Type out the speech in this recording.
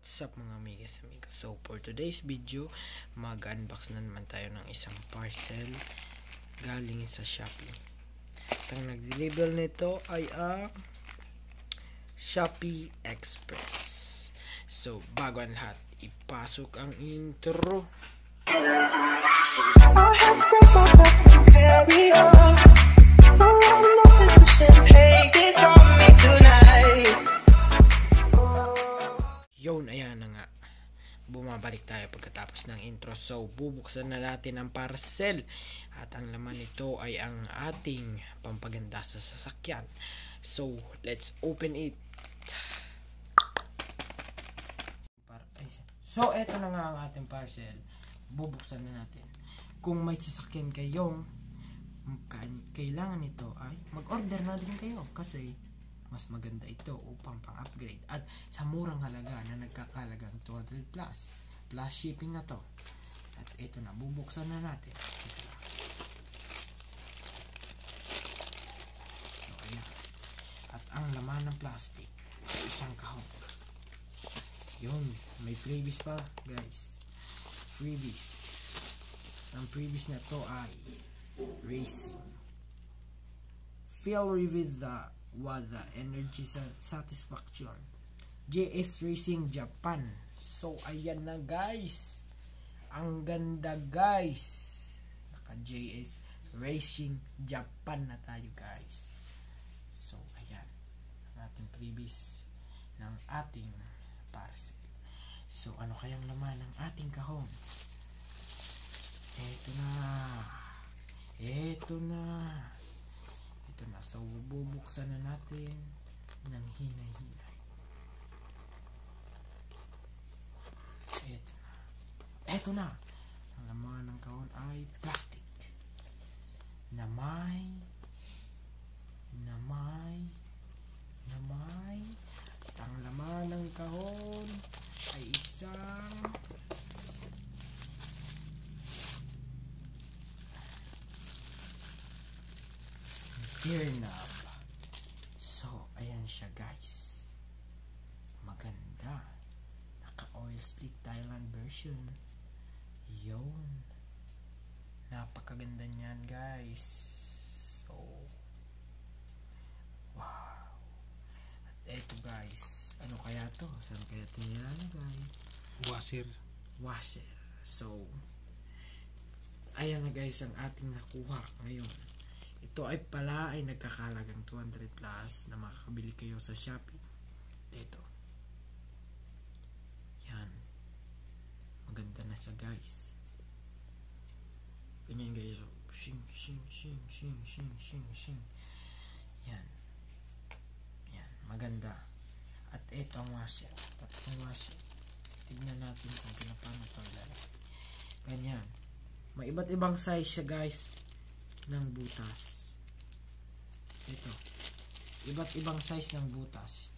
What's up mga amigas? So for today's video, mag-unbox na naman tayo ng isang parcel galing sa Shopee. At ang nag-deliver nito ay ang Shopee Express. So bago ang lahat, ipasok ang intro. Yun, ayan na nga. Bumabalik tayo pagkatapos ng intro. So, bubuksan na natin ang parcel. At ang laman nito ay ang ating pampaganda sa sasakyan. So, let's open it. So, eto na nga ang ating parcel. Bubuksan na natin. Kung may sasakyan kayong kailangan nito ay mag-order na din kayo. Kasi mas maganda ito upang pang-upgrade at sa murang halaga na nagkakalagang 200 plus shipping na to. At ito na, bubuksan na natin. So, ayan. At ang laman ng plastic ay isang kahon. Yun, may freebies pa guys. Freebies. Ang freebies na to ay racing. Feel with the energy satisfaction. JS Racing Japan. So ayan na guys. Ang ganda guys. Naka JS Racing Japan na tayo guys. So ayan ang ating freebies ng ating parcel. So ano kayang laman ng ating kahon? Ito na. So, bubuksan na natin ng hinay-hinay. Eto na. Ang laman ng kahon ay plastic. Na may at ang laman ng kahon ay isang gear knob. So, ayan siya guys. Maganda. Naka oil slick Thailand version. Yun. Napakaganda niyan guys. So, wow. At eto guys. Ano kaya to? Saan kaya ito nilalagay? Washer. So, ayan na guys ang ating nakuha ngayon. Ito ay pala ay nagkakalagang 200 plus na makakabili kayo sa Shopee. Ito. Yan. Maganda na siya guys. Ganyan guys. Shing. Yan. Yan. Maganda. At ito ang washer. Tatlong washer. Tignan natin kung paano ito ilalagay. Ganyan. May iba't ibang size siya guys ng butas. Ito. Iba't ibang size ng butas.